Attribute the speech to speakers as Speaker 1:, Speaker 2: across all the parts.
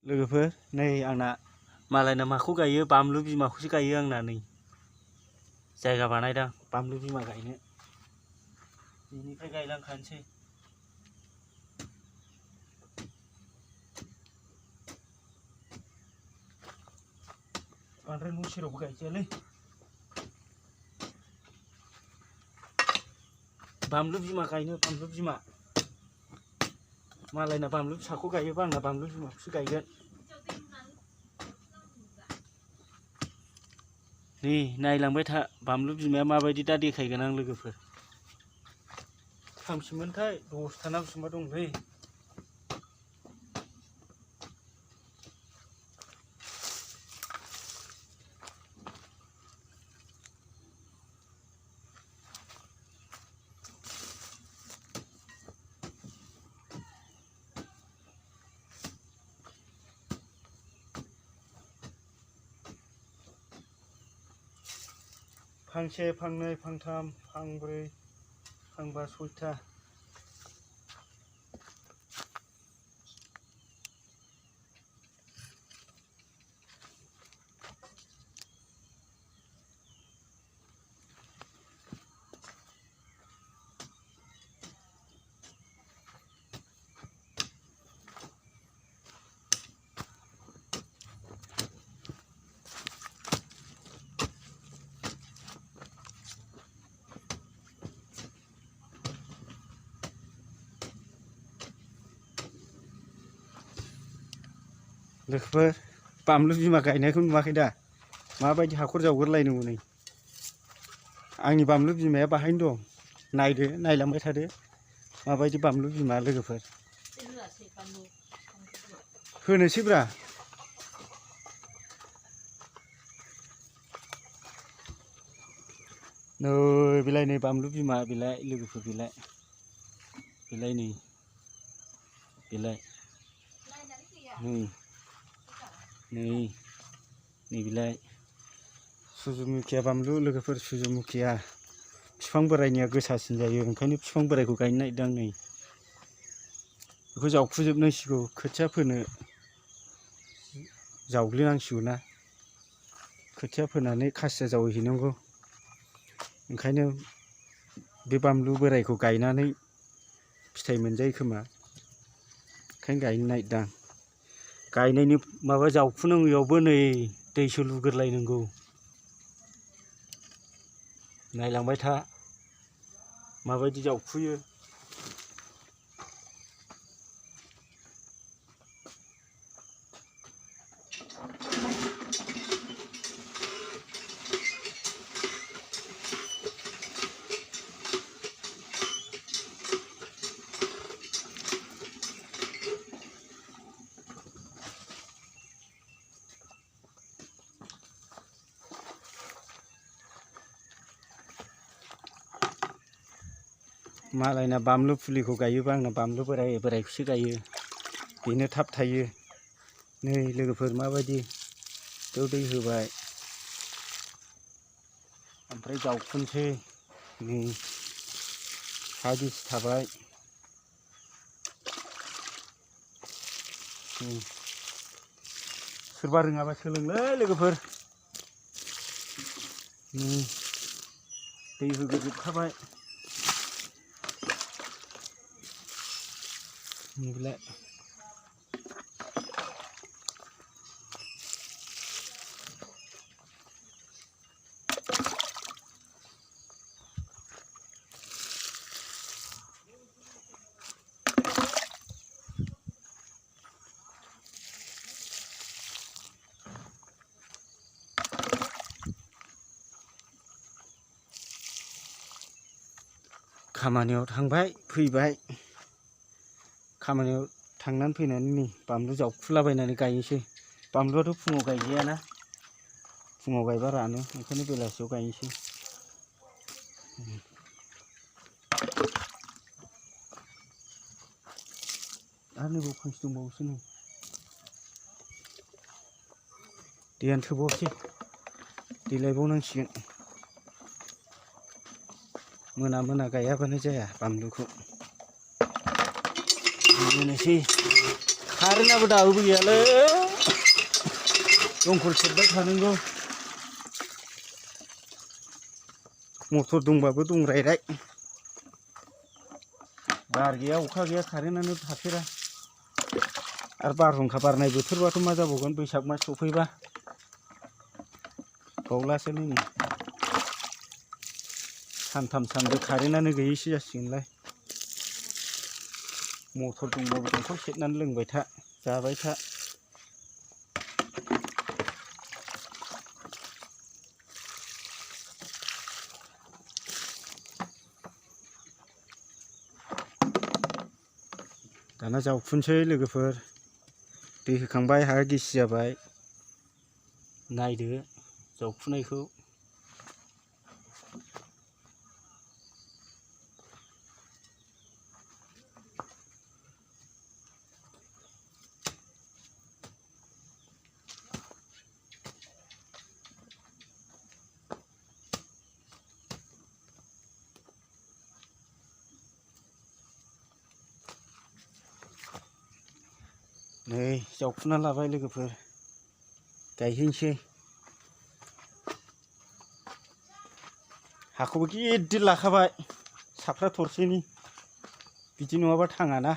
Speaker 1: लोगोफोर नै आंना मालायना माखौ गायो बानलु बिमाखौसो गायो आंना नै जायगा बानायदां बानलु बिमा गायनो बेनिफ्राय गायलांखानोसै बांद्राय न' सेरावबो गायजायालै बानलु बिमा गायनो बानलु बिमा मालायना बानलु फिसाखौ गायोबा आंना बानलु बिमाखौसो गायगोन नै नायलांबाय था बानलु बिमाया माबायदि दा देखायगोन आं लोगोफोर फांसेमोनथाय 10था ना बेसेबां दंलै फांसे फांनै फांथाम फांब्रै फांबा 6था लोगोफोर बानलु बिमा गायनायखौ नुवाखै दा माबायदि हाखर जावगोरलायनांगौ नै आंनि बानलु बिमाया बाहायनो दं नायदो नायलांबाय थादो माबायदि बानलु बिमा लोगोफोर होनोसैब्रा नै बिलाय नै बानलु बिमा बिलाय लोगोफोर बिलाय नै बिलाय नै बिलाय सुजुमुखिया बानलु लोगोफोर सुजुमुखिया बिफां बोरायनिया गोसासिन जायो ओंखायनो बिफां बोरायखौ गायनो नागिरदों नै बेखौ जावखुजोबनांसिगौ खोथिया फोनो जावग्लिनांसिगौ ना खोथिया फोनानै खासिया जावहैनांगौ ओंखायनो बे बानलु बोरायखौ गायनानै फिथाइ मोनजायो खोमा ओंखायनो गायनो नागिरदों गायनायनि माबा जावखुनांगौयावबो नै दैसो लुगोरलायनांगौ नायलांबाय था माबायदि जावखुयो मालायना बानलु फुलिखौ गायोबा आंना बानलु बोरायखौसो गायो बेनो थाब थायो नै लोगोफोर माबायदि दै होबाय ओमफ्राय जावखुनसै नै हा गिसि थाबाय सोरबा रोङाबा सोलोंलै लोगोफोर दै होग्रोजोबखाबाय नैलाय खामानियाव थांबाय फैबाय खामानियाव थांनानै फैनानै नै बानलु जावखुलाबायनानै गायनोसै बानलुआथ' फुङाव गायजायाना फुङाव गायबा रानो ओंखायनो बेलासियाव गायनोसै आरो नैबाव फांसे दंबावोसो नै दैयानो थोबावासै दै लायबावनांसिगोन मोना गायाबानो जाया बानलुखौ बेनोसै कारेन्टआबो दाबो गैयालै दंखल सेरबाय थानांगौ मटर दंबाबो दंरायराय बार गैया अखा गैया कारेन्टआनो थाथेरा आरो बारहुंखा बारनाय बोथोरबाथ' मा जाबावगोन बैसाग मास सफैबा बावलासो नै सानथाम सानब्रै कारेन्टआनो गैयैसो जासिगोनलाय मटर दंबाबो दंखल सेरनानै लोंबाय था जाबाय था दाना जावफुनसै लोगोफोर दै होखांबाय हा गिसि जाबाय नायदो जावफुनायखौ नै जावफुना लाबाय लोगोफोर गायहैनोसै हाखौबो गिदिर लाखाबाय साफ्रा थरसेनि बिदि नङाबा थाङाना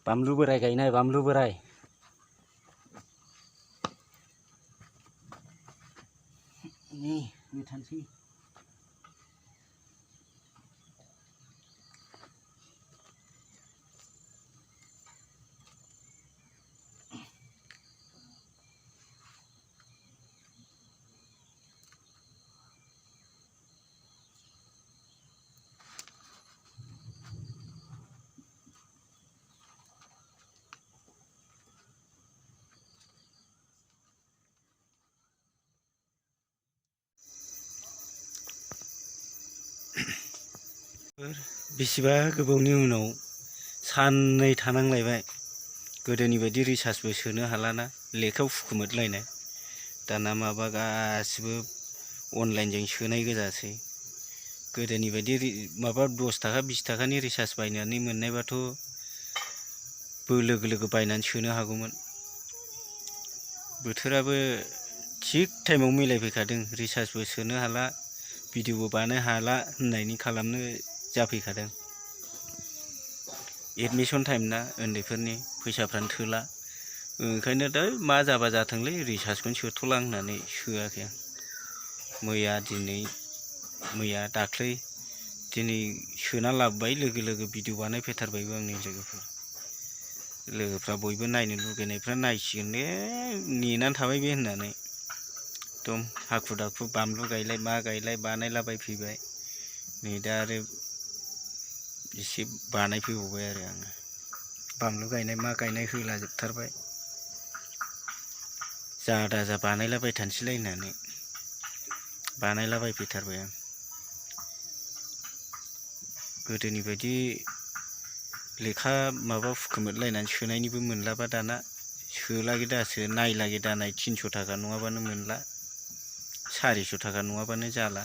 Speaker 1: बानलु बोराय गायनाय बानलु बोराय नै थानोसै बेसेबा गोबावनि उनाव साननै थानांलायबाय गोदोनि बायदि रिसार्जबो सोनो हालाना लेखायाव फुखुमोदलायनाय दाना माबा गासिबो अनलाइनजों सोनाय गोजासै गोदोनि बायदि माबा 10 थाखा 20 थाखानि रिसार्ज बायनानै मोननायबाथ' लोगो लोगो बायनानै सोनो हागौमोन बोथोराबो थिग टाइमाव मिलायफैखादों रिसार्जबो सोनो हाला भिडिअबो बानायनो हाला होननायनि खालामनो जाफैखादों एडमिसन टाइम ना उन्दैफोरनि फैसाफ्रानो थोला ओंखायनो दा मा जाबा जाथोंलै रिसार्जखौनो सोथ'ला होननानै सोआखै आं मैया दाख्लै दिनै सोना लाबोबाय लोगो लोगो भिडिअ बानायफैथारबायबो आंनि लोगोफ्रा बयबो नायनो लुगैनायफ्रा नायसिगोन नेनानै थाबाय बे होननानै एकदम हाखु दाखु बानलु गायलाय मा गायलाय बानायलाबायफैबाय नै दा आरो एसे बानायफैबावबाय आरो आङो बानलु गायनाय मा गायनाय होलाजोबथारबाय जा दाजा बानायलाबाय थानोसैलाय होननानै बानायलाबायफैथारबाय आं गोदोनि बायदि लेखा माबा फुखुमोदलायनानै सोनायनिबो मोनलाबा दाना सोलागे दासो नायलागे दानाय 300 थाखा नङाबानो मोनला 400 थाखा नङाबानो जाला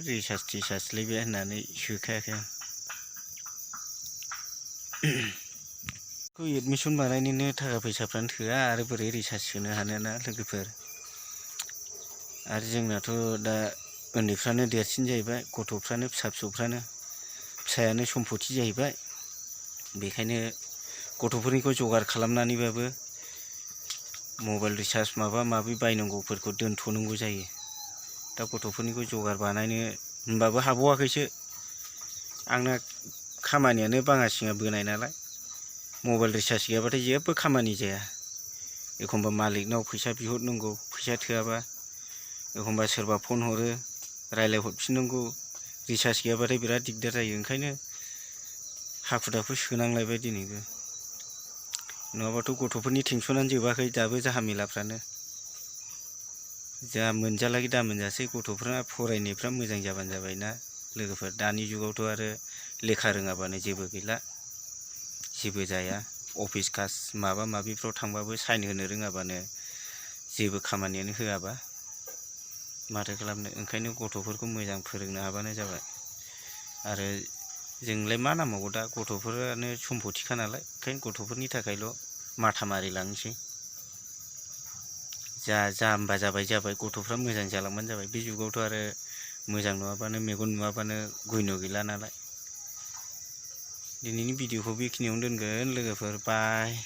Speaker 1: रिसार्ज टिसार्जलै बे होननानै सोखायाखै आं एडमिसन बानायनोनो थाखा फैसाफ्रानो थोआ आरो बोरै रिसार्ज सोनो हानोना लोगोफोर आरो जोंनाथ' दा उन्दैफ्रानो देरसिन जाहैबाय गथ'फ्रानो फिसाफ्रानो फिसायानो सम्पति जाहैबाय बेखायनो गथ'फोरनिखौ जगार खालामनानैबाबो मबाइल रिसार्ज माबा माबि बायनांगौफोरखौ दोनथ'नांगौ जायो दा गथ'फोरनिखौ जगार बानायनो होनबाबो हाबावाखैसो आंना खामानियानो बाङा सिङा बोनाय नालाय मबाइल रिसार्ज गैयाबाथाय जेबो खामानि जाया एखमबा मालिकनाव फैसा बिहरनांगौ फैसा थोआबा एखमबा सोरबा फन हरो रायलायहरफिननांगौ रिसार्ज गैयाबाथाय बिराद दिगदार जायो ओंखायनो हाखु दाखु सोनांलायबाय दिनैबो नङाबाथ' गथ'फोरनि टेनसनानो जोबाखै दाबो जाहामेलाफ्रानो जा मोनजालागै दा मोनजासै गथ'फ्रा फरायनायफ्रा मोजां जाबानो जाबायना लोगोफोर दानि जुगावथ' आरो लेखा रोङाबानो जेबो गैला जेबो जाया अफिस कास माबा माबिफ्राव थांबाबो साइन होनो रोङाबानो जेबो खामानियानो होआबा माथो खालामनो, ओंखायनो गथ'फोरखौ मोजां फोरोंनो हाबानो जाबाय। आरो जोंलाय मा नांबावगौ, दा गथ'फोरानो सम्पथिखा नालाय, ओंखायनो गथ'फोरनि थाखायल' माथा मारिलांसै। जाम्बा जाबाय गथ'फ्रा मोजां जालांबानो जाबाय। बे जुगावथ' आरो मोजां नुवाबानो, मेगन नुवाबानो गयन' गैला नालाय। दिनैनि भिडिअखौ बेखिनियावनो दोनगोन लोगोफोर, बाय।